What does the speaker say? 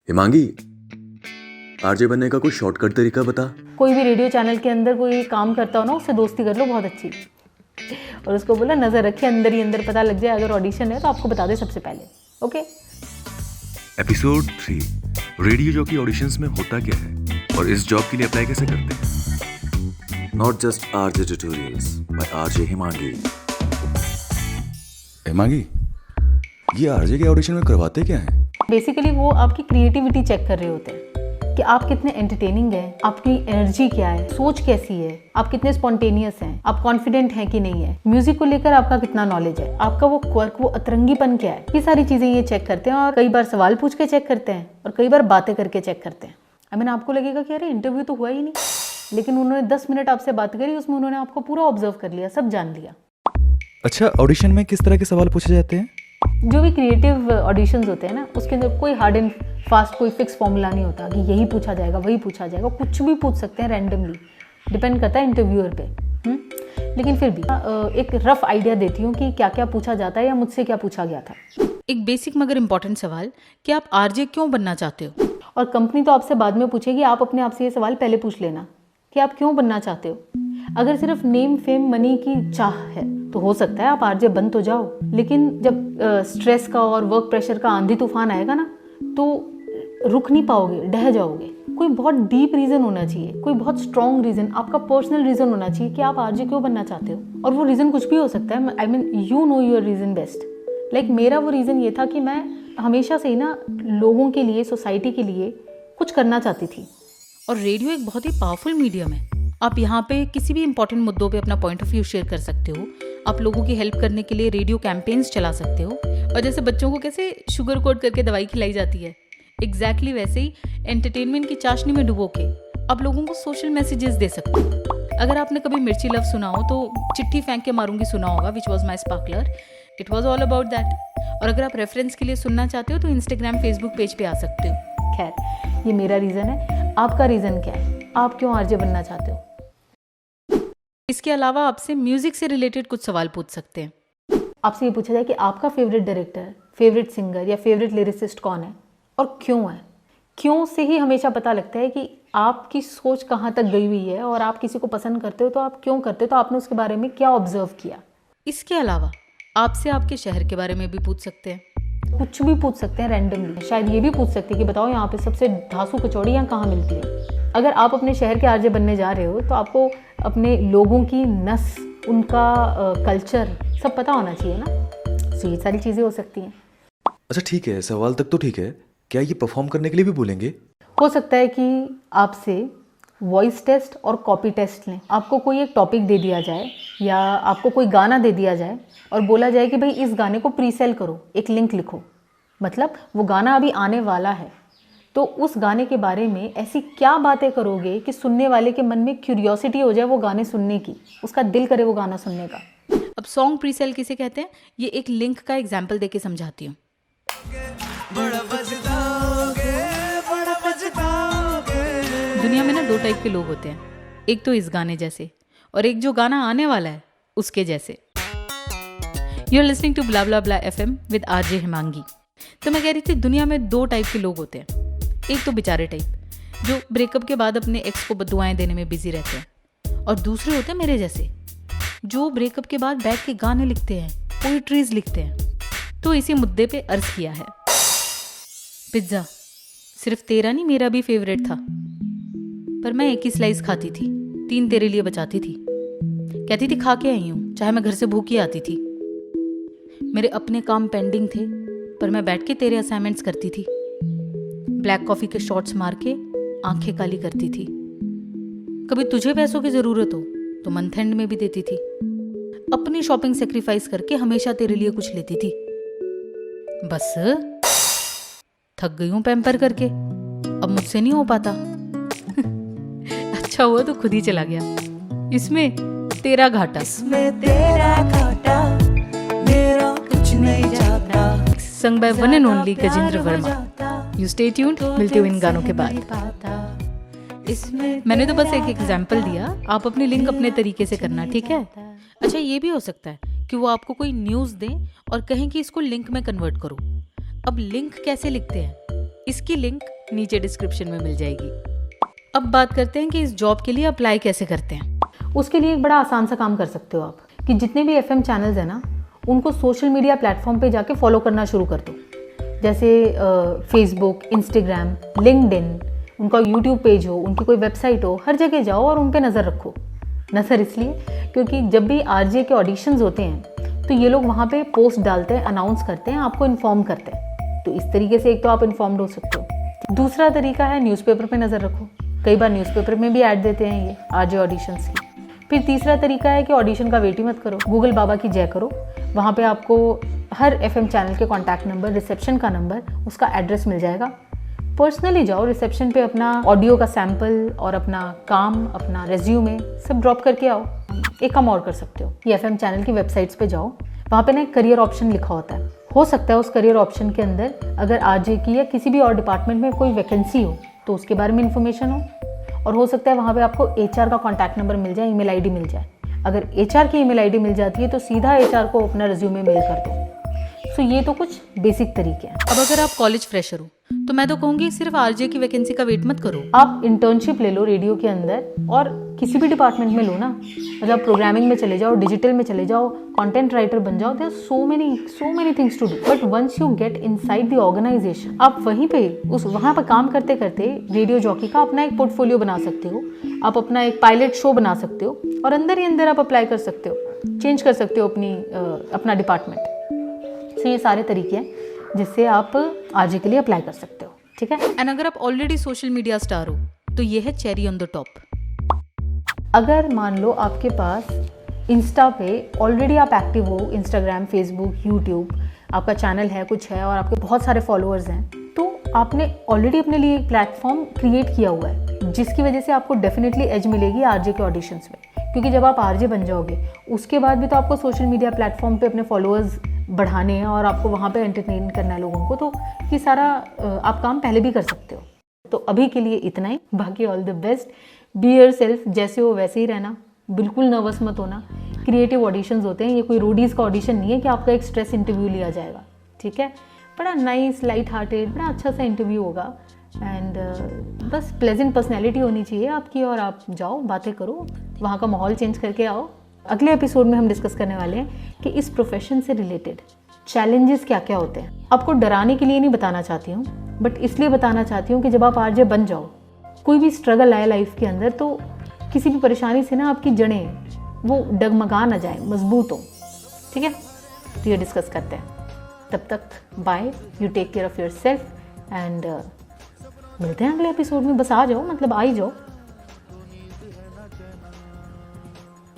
Himangi, RJ बनने का कोई शॉर्टकट तरीका बता। कोई भी रेडियो चैनल के अंदर कोई काम करता हो ना, उससे दोस्ती कर लो बहुत अच्छी, और उसको बोला नजर रखे, अंदर ही अंदर पता लग जाए अगर ऑडिशन है तो आपको बता दे सबसे पहले। Okay. Episode 3, radio jockey auditions में होता क्या है और इस जॉब के लिए अप्लाई कैसे करते हैं। Not just RJ tutorials by RJ Himangi. Himangi, ये आरजे के ऑडिशन में करवाते क्या हैं? बेसिकली वो आपकी क्रिएटिविटी चेक कर रहे होते हैं कि आप कितने एंटरटेनिंग हैं, आपकी एनर्जी क्या है, सोच कैसी है, आप कितने स्पॉन्टेनियस हैं, आप कॉन्फिडेंट हैं कि नहीं है, म्यूजिक को लेकर आपका कितना नॉलेज है, आपका वो क्वर्क, वो अतरंगीपन क्या है, ये सारी चीजें ये चेक करते हैं। और कई बार सवाल पूछ के चेक करते हैं और कई बार बातें करके चेक करते हैं। आई मीन आपको लगेगा कि अरे इंटरव्यू तो हुआ ही नहीं, लेकिन उन्होंने 10 मिनट आपसे बात करी, उसमें उन्होंने आपको पूरा ऑब्जर्व कर लिया, सब जान लिया। अच्छा, ऑडिशन में किस तरह के सवाल पूछे जाते हैं? जो भी क्रिएटिव ऑडिशंस होते हैं ना, उसके अंदर कोई हार्ड एंड फास्ट कोई फिक्स फॉर्मूला नहीं होता कि यही पूछा जाएगा वही पूछा जाएगा, कुछ भी पूछ सकते हैं रैंडमली, डिपेंड करता है इंटरव्यूअर पे। लेकिन फिर भी एक रफ आइडिया देती हूँ कि क्या क्या पूछा जाता है या मुझसे क्या पूछा गया था। एक बेसिक मगर इम्पॉर्टेंट सवाल कि आप आरजे क्यों बनना चाहते हो। और कंपनी तो आपसे बाद में पूछेगी, आप अपने आप से ये सवाल पहले पूछ लेना कि आप क्यों बनना चाहते हो। अगर सिर्फ नेम फेम मनी की चाह है तो हो सकता है आप आरजे बन तो जाओ, लेकिन जब स्ट्रेस का और वर्क प्रेशर का आंधी तूफान आएगा ना, तो रुक नहीं पाओगे, डह जाओगे। कोई बहुत डीप रीज़न होना चाहिए, कोई बहुत स्ट्रॉन्ग रीज़न, आपका पर्सनल रीज़न होना चाहिए कि आप आरजे क्यों बनना चाहते हो। और वो रीज़न कुछ भी हो सकता है। I mean you know your reason best. Like मेरा वो रीज़न ये था कि मैं हमेशा से ही ना लोगों के लिए, सोसाइटी के लिए कुछ करना चाहती थी। और रेडियो एक बहुत ही पावरफुल मीडियम है। आप यहाँ पे किसी भी इंपॉर्टेंट मुद्दों पे अपना पॉइंट ऑफ व्यू शेयर कर सकते हो। आप लोगों की हेल्प करने के लिए रेडियो कैंपेन्स चला सकते हो। और जैसे बच्चों को कैसे शुगर कोट करके दवाई खिलाई जाती है, एग्जैक्टली वैसे ही एंटरटेनमेंट की चाशनी में डुबो के आप लोगों को सोशल मैसेजेस दे सकते हो। अगर आपने कभी मिर्ची लव सुना हो तो चिट्ठी फेंक के मारूंगी सुना होगा, which was my sparkler. It was all about that. और अगर आप रेफरेंस के लिए सुनना चाहते हो तो इंस्टाग्राम फेसबुक पेज पे आ सकते हो। खैर, ये मेरा रीज़न है। आपका रीज़न क्या है? आप क्यों आरजे बनना चाहते हो? इसके अलावा आपसे म्यूजिक से रिलेटेड कुछ सवाल पूछ सकते हैं। आपसे ये पूछा जाए कि आपका फेवरेट डायरेक्टर, फेवरेट सिंगर या फेवरेट लिरिसिस्ट कौन है और क्यों है। क्यों से ही हमेशा पता लगता है कि आपकी सोच कहाँ तक गई हुई है, और आप किसी को पसंद करते हो तो आप क्यों करते हो, तो आपने उसके बारे में क्या ऑब्जर्व किया। इसके अलावा आपसे आपके शहर के बारे में भी पूछ सकते हैं। कुछ भी पूछ सकते हैं रैंडमली। शायद ये भी पूछ सकते हैं कि बताओ यहाँ पे सबसे धांसू कचौड़ी यहाँ कहाँ मिलती है। अगर आप अपने शहर के आरजे बनने जा रहे हो तो आपको अपने लोगों की नस, उनका कल्चर सब पता होना चाहिए ना। तो ये सारी चीज़ें हो सकती हैं। अच्छा ठीक है, सवाल तक तो ठीक है। क्या ये परफॉर्म करने के लिए भी बोलेंगे? हो सकता है कि आपसे वॉइस टेस्ट और कॉपी टेस्ट लें। आपको कोई एक टॉपिक दे दिया जाए या आपको कोई गाना दे दिया जाए और बोला जाए कि भाई इस गाने को प्री सेल करो, एक लिंक लिखो। मतलब वो गाना अभी आने वाला है, तो उस गाने के बारे में ऐसी क्या बातें करोगे कि सुनने वाले के मन में क्यूरियोसिटी हो जाए वो गाने सुनने की, उसका दिल करे वो गाना सुनने का। अब सॉन्ग प्री सेल किसे कहते हैं, ये एक लिंक का एग्जाम्पल देके समझाती हूँ। दुनिया में ना 2 टाइप के लोग होते हैं, एक तो इस गाने जैसे और एक जो गाना आने वाला है उसके जैसे। You are listening to blah blah blah FM with RJ Himangi. तो मैं कह रही थी दुनिया में 2 टाइप के लोग होते हैं। एक तो बेचारे टाइप जो ब्रेकअप के बाद अपने एक्स को बद्दुआएं देने में बिजी रहते हैं, और दूसरे होते हैं मेरे जैसे जो ब्रेकअप के बाद बैठ के गाने लिखते हैं, पोइट्रीज लिखते हैं। तो इसी मुद्दे पे अर्ज किया है। पिज्ज़ा सिर्फ तेरा नहीं, मेरा भी फेवरेट था, पर मैं एक ही स्लाइस खाती थी, 3 तेरे लिए बचाती थी। कहती थी खा के आई हूँ, चाहे मैं घर से भूखी आती थी। मेरे अपने काम पेंडिंग थे, पर मैं बैठ के तेरे असाइनमेंट्स करती थी। ब्लैक कॉफ़ी के शॉट्स मार के आंखें काली करती थी। कभी तुझे पैसों की ज़रूरत हो तो मंथ एंड में भी देती थी। अपनी शॉपिंग सेक्रीफाइस करके हमेशा तेरे लिए कुछ लेती थी। बस थक गई हूँ पैम्पर करके, अब मुझसे नहीं हो पाता। अच्छा हुआ तो खुद ही चला गया, इसमें तेरा घाटा। नहीं जाता। Sung by one and only Gajendra Verma. You stay tuned, मिलते हुए इन गानों के बाद। मैंने तो बस एक एग्जाम्पल दिया, आप अपनी लिंक अपने तरीके से करना, ठीक है। अच्छा ये भी हो सकता है कि वो आपको कोई न्यूज़ दें और कहें कि इसको लिंक में कन्वर्ट करो। अब लिंक कैसे लिखते हैं, इसकी लिंक नीचे डिस्क्रिप्शन में मिल जाएगी। अब बात करते हैं कि इस जॉब के लिए अप्लाई कैसे करते हैं। उसके लिए एक बड़ा आसान सा काम कर सकते हो आप कि जितने भी FM चैनल्स हैं ना, उनको सोशल मीडिया प्लेटफॉर्म पे जाके फॉलो करना शुरू कर दो। जैसे फेसबुक, इंस्टाग्राम, लिंक्डइन, उनका यूट्यूब पेज हो, उनकी कोई वेबसाइट हो, हर जगह जाओ और उन पे नज़र रखो। नज़र इसलिए क्योंकि जब भी RJ के ऑडिशंस होते हैं तो ये लोग वहाँ पे पोस्ट डालते हैं, अनाउंस करते हैं, आपको इन्फॉर्म करते हैं। तो इस तरीके से एक तो आप इन्फॉर्म्ड हो सकते हो। दूसरा तरीका है न्यूज़पेपर पे नज़र रखो। कई बार न्यूज़पेपर में भी ऐड देते हैं ये RJ ऑडिशंस की। फिर तीसरा तरीका है कि ऑडिशन का वेट ही मत करो, गूगल बाबा की जय करो। वहाँ पे आपको हर FM चैनल के कॉन्टैक्ट नंबर, रिसेप्शन का नंबर, उसका एड्रेस मिल जाएगा। पर्सनली जाओ रिसेप्शन पे, अपना ऑडियो का सैंपल और अपना काम, अपना रेज्यूमे सब ड्रॉप करके आओ। एक काम और कर सकते हो, ये FM चैनल की वेबसाइट्स पे जाओ, वहाँ पे ना एक करियर ऑप्शन लिखा होता है। हो सकता है उस करियर ऑप्शन के अंदर अगर RJ की या किसी भी और डिपार्टमेंट में कोई वैकेंसी हो तो उसके बारे में इन्फॉर्मेशन हो, और हो सकता है वहाँ पे आपको HR का कॉन्टैक्ट नंबर मिल जाए, ईमेल ID मिल जाए। अगर HR की ईमेल ID मिल जाती है तो सीधा HR को अपना रिज्यूमे मेल कर दो। सो ये तो कुछ बेसिक तरीके हैं। अब अगर आप कॉलेज फ्रेशर हो तो मैं तो कहूँगी सिर्फ RJ की वैकेंसी का वेट मत करो। आप इंटर्नशिप ले लो रेडियो के अंदर, और किसी भी डिपार्टमेंट में लो ना, मतलब प्रोग्रामिंग में चले जाओ, डिजिटल में चले जाओ, कंटेंट राइटर बन जाओ। There so many things to do, but once you get inside the organisation, आप वहीं पे वहाँ पर काम करते करते रेडियो जॉकी का अपना एक पोर्टफोलियो बना सकते हो। आप अपना एक पायलट शो बना सकते हो और अंदर ही अंदर आप अप्लाई कर सकते हो, चेंज कर सकते हो अपना डिपार्टमेंट। सो ये सारे तरीके हैं जिससे आप RJ के लिए अप्लाई कर सकते हो, ठीक है। एंड अगर आप ऑलरेडी सोशल मीडिया स्टार हो तो ये है चेरी ऑन द टॉप। अगर मान लो आपके पास इंस्टा पे ऑलरेडी आप एक्टिव हो, इंस्टाग्राम, फेसबुक, यूट्यूब, आपका चैनल है, कुछ है और आपके बहुत सारे फॉलोअर्स हैं, तो आपने ऑलरेडी अपने लिए एक प्लेटफॉर्म क्रिएट किया हुआ है, जिसकी वजह से आपको डेफिनेटली एज मिलेगी RJ के ऑडिशंस में। क्योंकि जब आप RJ बन जाओगे उसके बाद भी तो आपको सोशल मीडिया प्लेटफॉर्म पे अपने फॉलोअर्स बढ़ाने हैं और आपको वहाँ पे एंटरटेन करना है लोगों को, तो ये सारा आप काम पहले भी कर सकते हो। तो अभी के लिए इतना ही, बाकी all the best. Be yourself, जैसे हो वैसे ही रहना, बिल्कुल नर्वस मत होना। क्रिएटिव ऑडिशंस होते हैं, ये कोई रोडीज़ का ऑडिशन नहीं है कि आपका एक स्ट्रेस इंटरव्यू लिया जाएगा, ठीक है। बड़ा नाइस, लाइट हार्टेड, बड़ा अच्छा सा इंटरव्यू होगा। एंड बस प्लेजेंट पर्सनैलिटी होनी चाहिए आपकी, और आप जाओ, बातें करो, वहाँ का माहौल चेंज करके आओ। अगले एपिसोड में हम डिस्कस करने वाले हैं कि इस प्रोफेशन से रिलेटेड चैलेंजेस क्या क्या होते हैं। आपको डराने के लिए नहीं बताना चाहती हूँ, बट इसलिए बताना चाहती हूँ कि जब आप RJ बन जाओ, कोई भी स्ट्रगल आए लाइफ के अंदर, तो किसी भी परेशानी से ना आपकी जड़ें वो डगमगा ना जाए, मजबूत हो, ठीक है। तो ये डिस्कस करते हैं। तब तक bye, you take care of your self, and मिलते हैं अगले एपिसोड में। बस आ जाओ, मतलब आ ही जाओ।